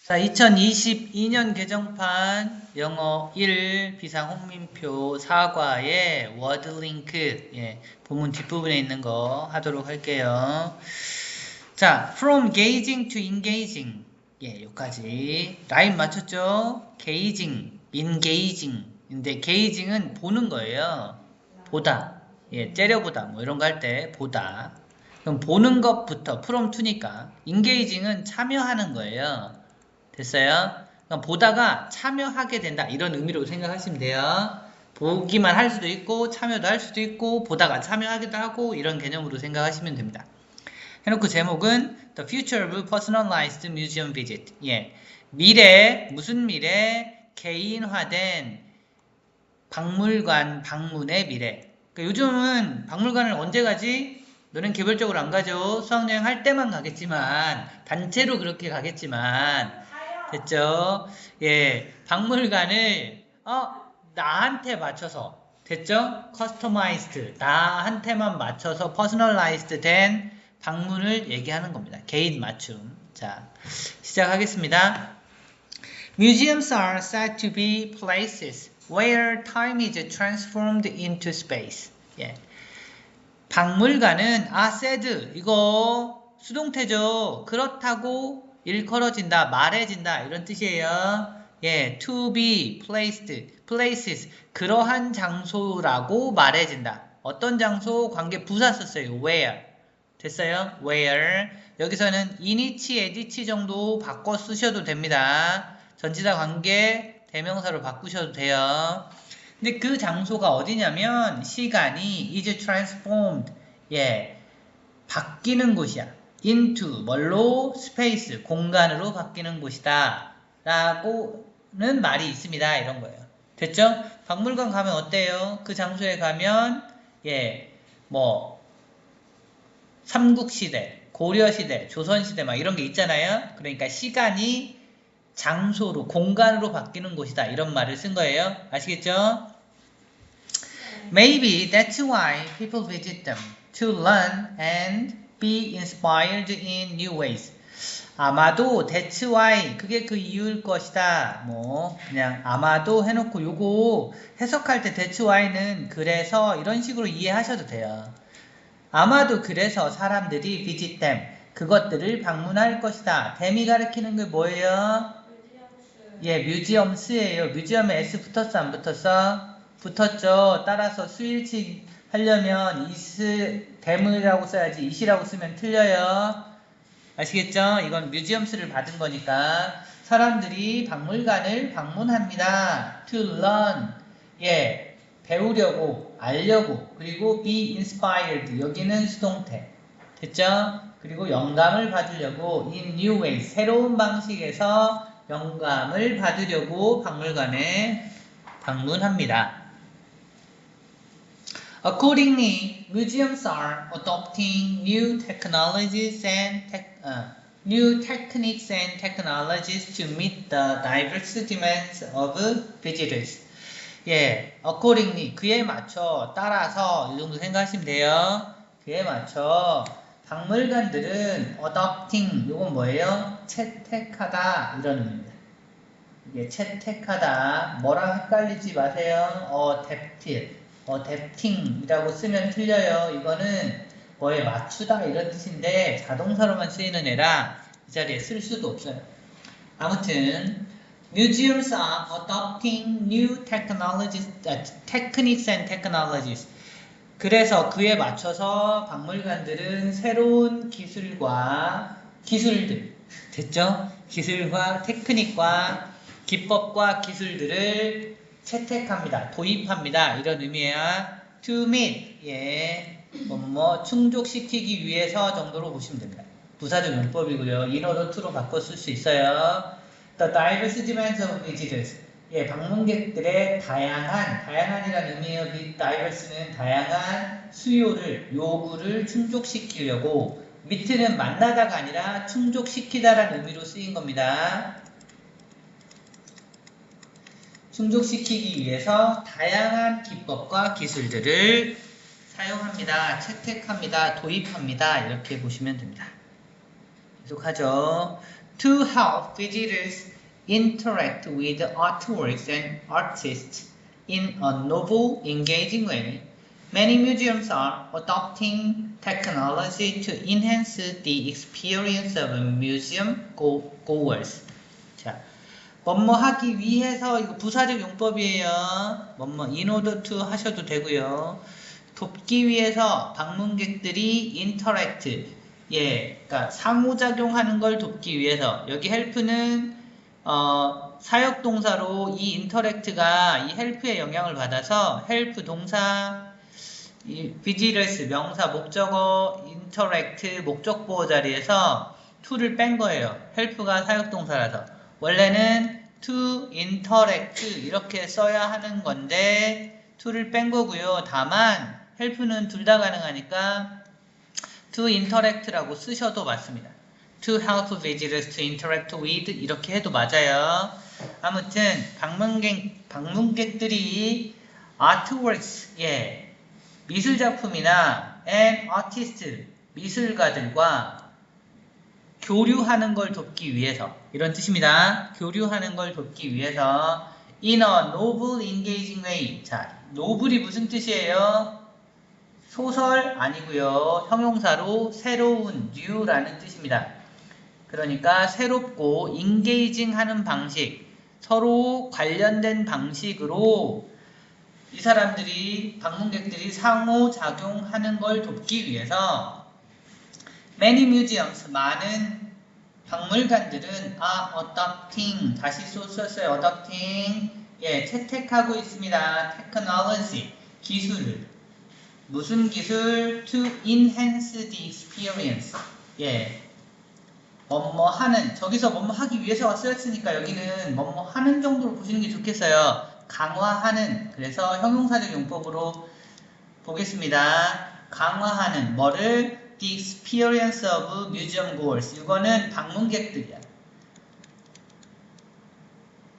자, 2022년 개정판 영어 1 비상 홍민표 사과의 워드 링크, 본문 뒷부분에 있는 거 하도록 할게요. 자, from gazing to engaging. 여기까지. 라인 맞췄죠? gazing, engaging. 근데 gazing은 보는 거예요. 보다. 째려보다. 뭐 이런 거 할 때 보다. 그럼 보는 것부터 from to니까. engaging은 참여하는 거예요. 됐어요? 그럼 보다가 참여하게 된다 이런 의미로 생각하시면 돼요. 보기만 할 수도 있고 참여도 할 수도 있고 보다가 참여하기도 하고 이런 개념으로 생각하시면 됩니다. 해놓고 제목은 The Future of Personalized Museum Visit. 미래, 무슨 미래? 개인화된 박물관 방문의 미래. 그러니까 요즘은 박물관을 언제 가지? 너는 개별적으로 안 가죠. 수학여행 할 때만 가겠지만 단체로 그렇게 가겠지만 됐죠? 박물관을 나한테 맞춰서 됐죠? 커스터마이즈드 나한테만 맞춰서 퍼스널라이즈드 된 방문을 얘기하는 겁니다. 개인 맞춤. 자, 시작하겠습니다. Museums are said to be places where time is transformed into space. 박물관은 said 이거 수동태죠. 그렇다고 일컬어진다, 말해진다 이런 뜻이에요. to be placed, places 그러한 장소라고 말해진다. 어떤 장소? 관계 부사 썼어요. where 됐어요? where 여기서는 in이치, ed이치 정도 바꿔 쓰셔도 됩니다. 전치사 관계 대명사로 바꾸셔도 돼요. 근데 그 장소가 어디냐면 시간이 is transformed 바뀌는 곳이야. into 뭘로? space 공간으로 바뀌는 곳이다 라고는 말이 있습니다. 이런 거예요. 됐죠? 박물관 가면 어때요? 그 장소에 가면 삼국시대, 고려시대, 조선시대 막 이런 게 있잖아요. 그러니까 시간이 장소로 공간으로 바뀌는 곳이다 이런 말을 쓴 거예요. 아시겠죠? Maybe that's why people visit them to learn and be inspired in new ways. 아마도 that's why 그게 그 이유일 것이다. 그냥 아마도 해놓고 요거 해석할 때 that's why는 그래서 이런 식으로 이해하셔도 돼요. 아마도 그래서 사람들이 visit them 그것들을 방문할 것이다. them이 가리키는 게 뭐예요? 뮤지엄스예요. 뮤지엄에 S 붙었어 안 붙었어? 붙었죠. 따라서 수일치 하려면 댐이라고 써야지 이시라고 쓰면 틀려요. 아시겠죠? 이건 뮤지엄스를 받은 거니까 사람들이 박물관을 방문합니다. To learn 배우려고 알려고 그리고 be inspired 여기는 수동태 됐죠? 그리고 영감을 받으려고 in new ways 새로운 방식에서 영감을 받으려고 박물관에 방문합니다. Accordingly, museums are adopting new technologies and new techniques and technologies to meet the diverse demands of visitors. accordingly, 그에 맞춰, 따라서 이 정도 생각하시면 돼요. 그에 맞춰 박물관들은 adopting, 이건 뭐예요? 채택하다 이런 의미입니다. 이게 채택하다, 뭐랑 헷갈리지 마세요. adapting이라고 쓰면 틀려요. 이거는 뭐에 맞추다 이런 뜻인데 자동사로만 쓰이는 애라 이 자리에 쓸 수도 없어요. 아무튼 Museums are adopting new technologies, techniques and technologies. 그래서 그에 맞춰서 박물관들은 새로운 기술들 됐죠? 기술과 테크닉과 기법과 기술들을 채택합니다. 도입합니다. 이런 의미야. To meet 충족시키기 위해서 정도로 보시면 됩니다. 부사적 용법이고요. in order to로 바꿔 쓸 수 있어요. The diverse demands of visitors. 방문객들의 다양한이라는 의미예요. diverse는 다양한 수요를, 요구를 충족시키려고 meet는 만나다가 아니라 충족시키다라는 의미로 쓰인 겁니다. 충족시키기 위해서 다양한 기법과 기술들을 사용합니다. 채택합니다. 도입합니다. 이렇게 보시면 됩니다. 계속하죠. To help visitors interact with artworks and artists in a novel, engaging way, many museums are adopting technology to enhance the experience of museum goers. 자, 뭐뭐 하기 위해서 이거 부사적 용법이에요. 뭐뭐 in order to 하셔도 되고요. 돕기 위해서 방문객들이 interact, 그러니까 상호작용하는 걸 돕기 위해서 여기 help는 사역동사로 이 interact가 이 help의 영향을 받아서 help 동사, 이 visitors 명사 목적어 interact 목적보호 자리에서 to를 뺀 거예요. help가 사역동사라서 원래는 to interact 이렇게 써야 하는 건데 to를 뺀 거고요. 다만 help는 둘 다 가능하니까 to interact라고 쓰셔도 맞습니다. To help visitors to interact with 이렇게 해도 맞아요. 아무튼 방문객들이 artworks, 미술작품이나 and artists, 미술가들과 교류하는 걸 돕기 위해서 이런 뜻입니다. 교류하는 걸 돕기 위해서 in a novel, engaging way. 자, noble이 무슨 뜻이에요? 소설 아니고요. 형용사로 새로운, new라는 뜻입니다. 그러니까 새롭고 engaging 하는 방식, 서로 관련된 방식으로 이 사람들이, 방문객들이 상호작용하는 걸 돕기 위해서 many museums, 많은 박물관들은 are adopting, 다시 썼어요. adopting, 채택하고 있습니다. technology, 기술을. 무슨 기술? To enhance the experience. 뭐뭐 하는, 저기서 뭐뭐 하기 위해서 쓰였으니까 여기는 뭐뭐 하는 정도로 보시는 게 좋겠어요. 강화하는, 그래서 형용사적 용법으로 보겠습니다. 강화하는, 뭐를? The experience of museum goers. 이거는 방문객들이야.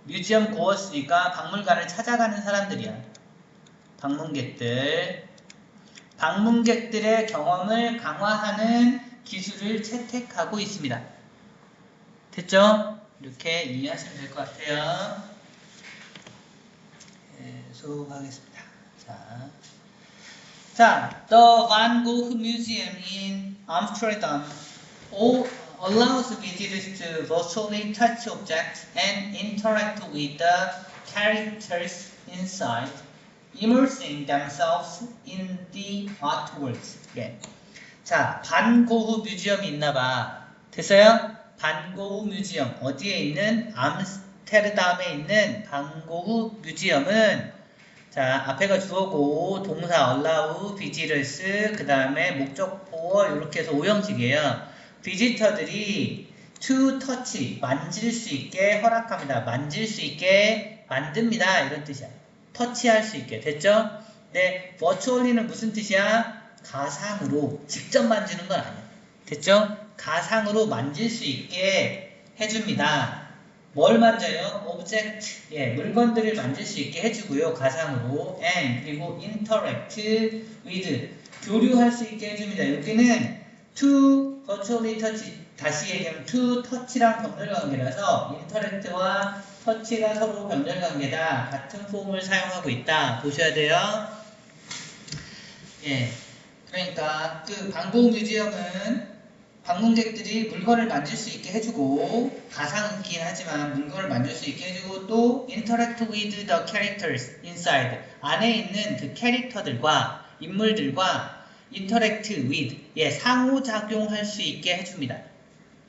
museum goers니까 박물관을 찾아가는 사람들이야. 방문객들의 경험을 강화하는 기술을 채택하고 있습니다. 됐죠? 이렇게 이해하시면 될 것 같아요. 계속하겠습니다. 자, The Van Gogh Museum in Amsterdam allows visitors to virtually touch objects and interact with the characters inside, immersing themselves in the artworks. 자, 반 고흐 뮤지엄이 있나봐. 됐어요? 반 고흐 뮤지엄. 어디에 있는? 암스테르담에 있는 반 고흐 뮤지엄은, 자, 앞에가 주어고 동사 allow, visitors, 그 다음에 목적보어 이렇게 해서 5형식이에요. 비지터들이 to touch, 만질 수 있게 허락합니다. 만질 수 있게 만듭니다. 이런 뜻이야. 터치할 수 있게. 됐죠? 네, virtually는 무슨 뜻이야? 가상으로. 직접 만지는 건 아니야. 됐죠? 가상으로 만질 수 있게 해줍니다. 뭘 만져요? object, 물건들을 만질 수 있게 해주고요. 가상으로. and, 그리고 interact with, 교류할 수 있게 해줍니다. 여기는 to virtually touch, 다시 얘기하면 to touch랑 병렬관계라서 interact와 터치가 서로 병렬관계다. 같은 폼을 사용하고 있다. 보셔야 돼요. 그러니까 그 방고흐 뮤지엄은 방문객들이 물건을 만질 수 있게 해주고, 가상이긴 하지만 물건을 만질 수 있게 해주고, 또 interact with the characters inside, 안에 있는 그 캐릭터들과 인물들과 interact with, 상호작용할 수 있게 해줍니다.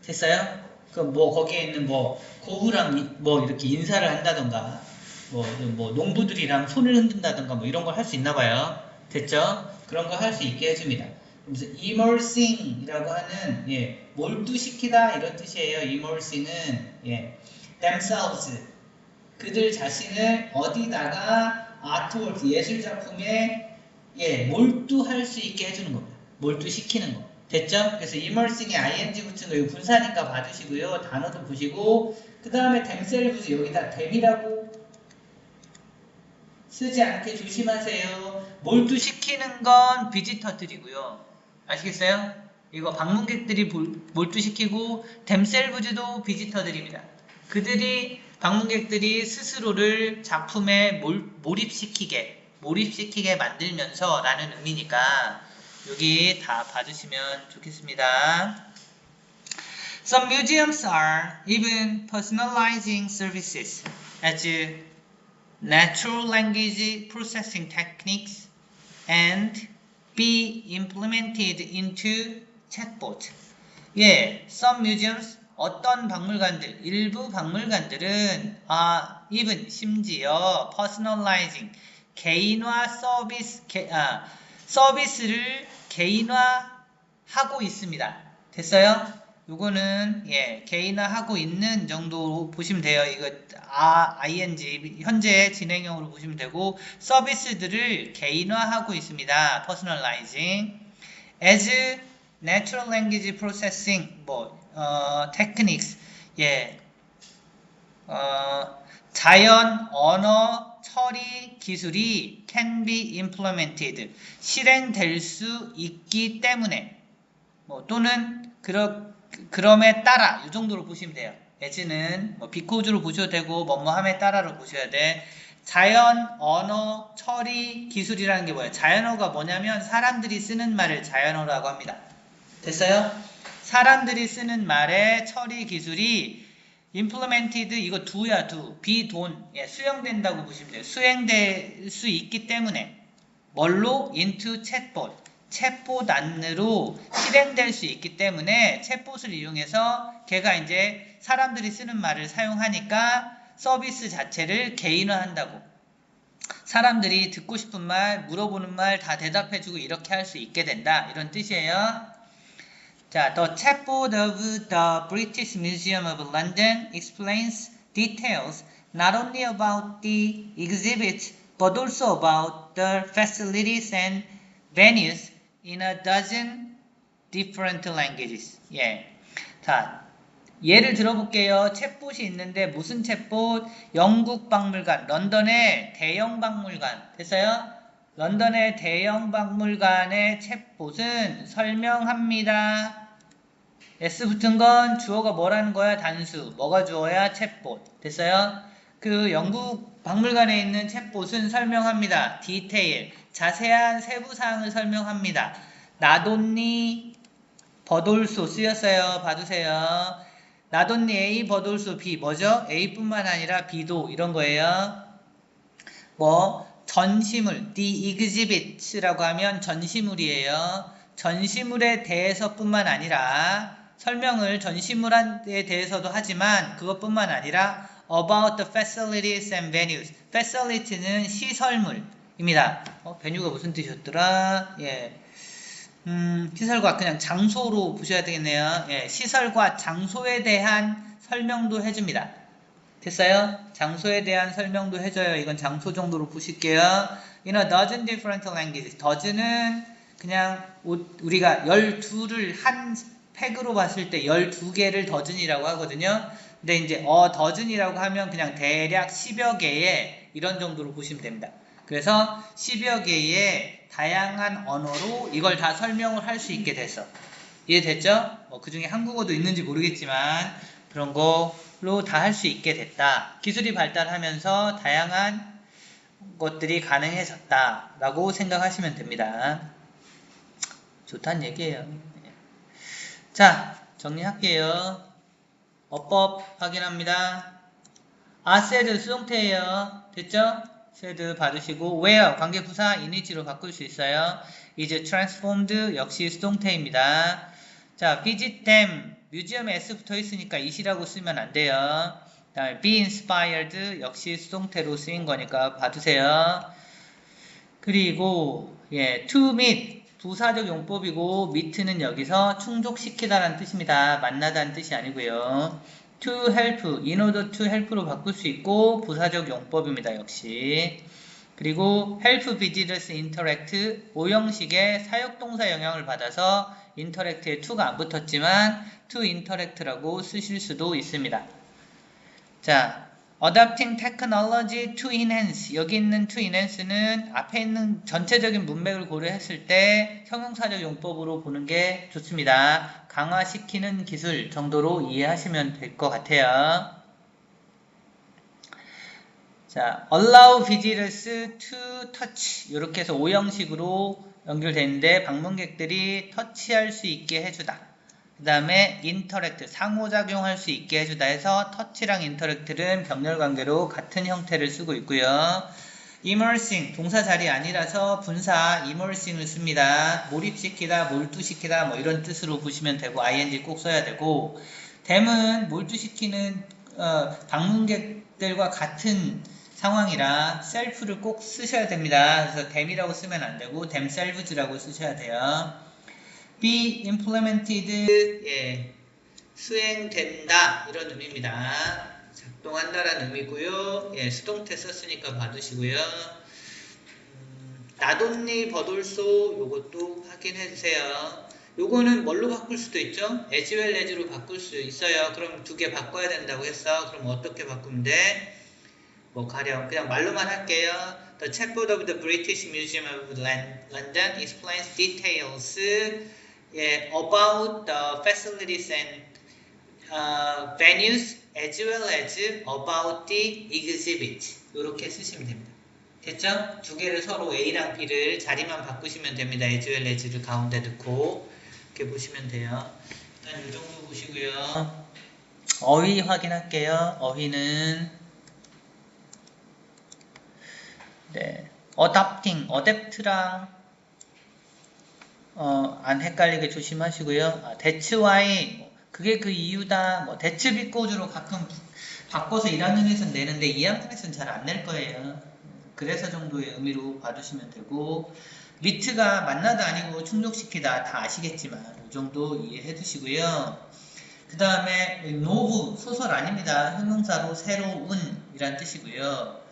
됐어요? 거기에 있는 고흐랑 이렇게 인사를 한다던가, 농부들이랑 손을 흔든다던가 이런 걸 할 수 있나 봐요. 됐죠? 그런 거 할 수 있게 해줍니다. 그래서 immersing 이라고 하는, 몰두시키다 이런 뜻이에요. immersing은, themselves, 그들 자신을 어디다가 artwork, 예술작품에, 몰두할 수 있게 해주는 겁니다. 몰두시키는 거. 됐죠? 그래서 immersing에 ing 붙인 거, 이거 분사니까 봐주시고요. 단어도 보시고, 그 다음에 themselves, 여기다 them이라고 쓰지 않게 조심하세요. 몰두시키는 건 비지터들이고요. 아시겠어요? 이거 방문객들이 몰두시키고 themselves도 비지터들입니다. 그들이 방문객들이 스스로를 작품에 몰입시키게 만들면서 라는 의미니까 여기 다 봐주시면 좋겠습니다. Some museums are even personalizing services as natural language processing techniques and be implemented into chatbot. 예, some museums 어떤 박물관들, 일부 박물관들은 even 심지어 personalizing 개인화 서비스를 개인화하고 있습니다. 됐어요? 요거는 개인화하고 있는 정도로 보시면 돼요. 이거 ing 현재 진행형으로 보시면 되고 서비스들을 개인화하고 있습니다. personalizing as natural language processing techniques 자연 언어 처리 기술이 can be implemented 실행될 수 있기 때문에 또는 그럼에 따라 이 정도로 보시면 돼요. as는 because로 보셔도 되고 뭐뭐함에 따라로 보셔야 돼. 자연 언어 처리 기술이라는 게 뭐예요? 자연어가 뭐냐면 사람들이 쓰는 말을 자연어라고 합니다. 됐어요? 사람들이 쓰는 말의 처리 기술이 implemented 이거 do야 do be done 수행된다고 보시면 돼요. 수행될 수 있기 때문에 뭘로? into chatbot 챗봇 안으로 실행될 수 있기 때문에 챗봇을 이용해서 걔가 이제 사람들이 쓰는 말을 사용하니까 서비스 자체를 개인화한다고. 사람들이 듣고 싶은 말, 물어보는 말 다 대답해주고 이렇게 할 수 있게 된다. 이런 뜻이에요. 자, The chatbot of the British Museum of London explains details not only about the exhibit but also about the facilities and venues in a dozen different languages. 자, 예를 들어볼게요. 챗봇이 있는데 무슨 챗봇? 영국 박물관, 런던의 대형 박물관. 됐어요? 런던의 대형 박물관의 챗봇은 설명합니다. S 붙은 건 주어가 뭐라는 거야? 단수. 뭐가 주어야? 챗봇. 됐어요? 그 영국 박물관에 있는 챗봇은 설명합니다. 디테일. 자세한 세부사항을 설명합니다. 나돈니 버돌소 쓰였어요. 봐주세요. 나돈니 A 버돌소 B 뭐죠? A뿐만 아니라 B도 이런 거예요. 전시물 The exhibit라고 하면 전시물이에요. 전시물에 대해서뿐만 아니라 설명을 전시물에 대해서도 하지만 그것뿐만 아니라 about the facilities and venues facilities는 시설물입니다. venue가 무슨 뜻이었더라? 시설과 그냥 장소로 보셔야 되겠네요. 시설과 장소에 대한 설명도 해줍니다. 됐어요? 장소에 대한 설명도 해줘요. 이건 장소 정도로 보실게요. In a dozen different languages. dozen은 그냥 우리가 12를 한 팩으로 봤을 때 12개를 dozen이라고 하거든요. 근데 이제 dozen이라고 하면 그냥 대략 10여 개의 이런 정도로 보시면 됩니다. 그래서 10여 개의 다양한 언어로 이걸 다 설명을 할 수 있게 됐어. 이해됐죠? 그 중에 한국어도 있는지 모르겠지만 그런 걸로 다 할 수 있게 됐다. 기술이 발달하면서 다양한 것들이 가능해졌다 라고 생각하시면 됩니다. 좋다는 얘기예요. 자, 정리할게요. 어법 확인합니다. said 수동태예요. 됐죠? said 받으시고 where 관계부사 in이지로 바꿀 수 있어요. is transformed 역시 수동태입니다. 자, visit them 뮤지엄에 s 붙어 있으니까 it이라고 쓰면 안 돼요. 다음에 be inspired 역시 수동태로 쓰인 거니까 봐두세요. 그리고 to meet 부사적 용법이고 meet는 여기서 충족시키다라는 뜻입니다. 만나다는 뜻이 아니고요. to help, in order to help로 바꿀 수 있고 부사적 용법입니다. 역시. 그리고 help visitors interact 오형식의 사역동사 영향을 받아서 interact에 to가 안 붙었지만 to interact라고 쓰실 수도 있습니다. 자, Adapting technology to enhance. 여기 있는 to enhance는 앞에 있는 전체적인 문맥을 고려했을 때 형용사적 용법으로 보는 게 좋습니다. 강화시키는 기술 정도로 이해하시면 될 것 같아요. 자, allow visitors to touch. 이렇게 해서 오형식으로 연결되는데 방문객들이 터치할 수 있게 해주다. 그 다음에 interact, 상호작용할 수 있게 해주다 해서 touch랑 interact는 병렬관계로 같은 형태를 쓰고 있고요. immersing, 동사 자리 아니라서 분사 immersing을 씁니다. 몰입시키다, 몰두시키다 뭐 이런 뜻으로 보시면 되고 ing 꼭 써야 되고 them은 몰두시키는 방문객들과 같은 상황이라 self를 꼭 쓰셔야 됩니다. 그래서 them이라고 쓰면 안 되고 themselves라고 쓰셔야 돼요. be implemented, 예, 수행된다 이런 의미입니다. 작동한다라는 의미고요. 예, 수동태 썼으니까 받으시고요. 나돈니 버돌소 요것도 확인해 주세요. 요거는 뭘로 바꿀 수도 있죠? as well as로 바꿀 수 있어요. 그럼 두 개 바꿔야 된다고 했어. 그럼 어떻게 바꾸면 돼? 뭐 가령 그냥 말로만 할게요. The chapbook of the British Museum of London explains details about the facilities and venues as well as about the exhibit. 이렇게 쓰시면 됩니다. 됐죠? 두 개를 서로 A랑 B를 자리만 바꾸시면 됩니다. as well as를 가운데 넣고 이렇게 보시면 돼요. 일단 이 정도 보시고요. 어휘 확인할게요. 어휘는 네, adapting, adapt랑 안 헷갈리게 조심하시고요. That's why, 그게 그 이유다. 뭐 that's because로 가끔 바꿔서 1학년에서는 내는데 2학년에서는 잘 안 낼 거예요. 그래서 정도의 의미로 봐주시면 되고 meet가 만나다 아니고 충족시키다 다 아시겠지만 이 정도 이해해 두시고요. 그 다음에 novel, 소설 아닙니다. 형용사로 새로운 이란 뜻이고요.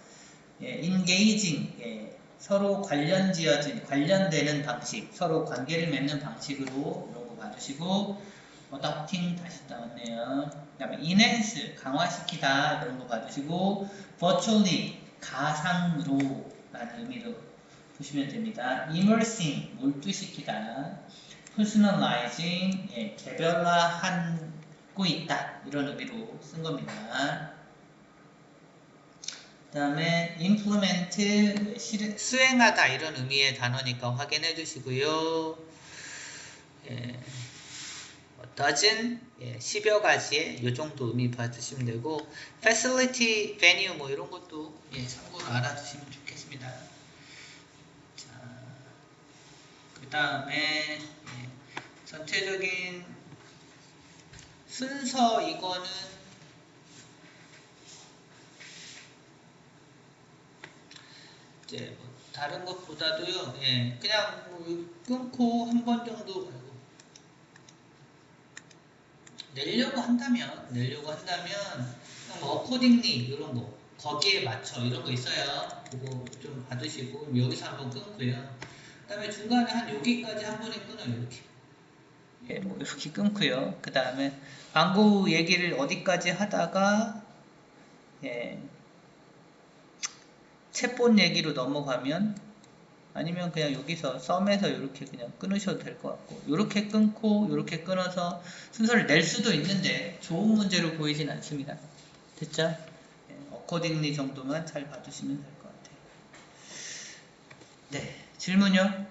예, engaging, 예, 서로 관련되는 방식, 서로 관계를 맺는 방식으로 이런 거 봐주시고 adapting 다시 나왔네요. 그 다음에 enhance, 강화시키다 이런 거 봐주시고 virtually, 가상으로 라는 의미로 보시면 됩니다. immersing, 몰두시키다, personalizing, 예, 개별화하고 있다 이런 의미로 쓴 겁니다. 그 다음에 implement, 수행하다 이런 의미의 단어니까 확인해 주시고요. 예, dozen, 예, 10여 가지의 요 정도 의미 봐주시면 되고 facility, venue 뭐 이런 것도 예, 참고로 알아두시면 좋겠습니다. 자, 그 다음에 예, 전체적인 순서 이거는 이제 뭐 다른 것보다도요, 예, 그냥 뭐 끊고 한 번 정도 말고 내려고 한다면 그냥 뭐 accordingly 이런 거 거기에 맞춰 이런 거 있어요. 그거 좀 받으시고 여기서 한번 끊고요. 그 다음에 중간에 한 여기까지 한 번에 끊어요. 이렇게. 예, 뭐 이렇게 끊고요. 그 다음에 방구 얘기를 어디까지 하다가 예, 챗본 얘기로 넘어가면 아니면 그냥 여기서 썸에서 이렇게 그냥 끊으셔도 될 것 같고 이렇게 끊고 이렇게 끊어서 순서를 낼 수도 있는데 좋은 문제로 보이진 않습니다. 됐죠? 네, accordingly 정도만 잘 봐주시면 될 것 같아요. 네, 질문요?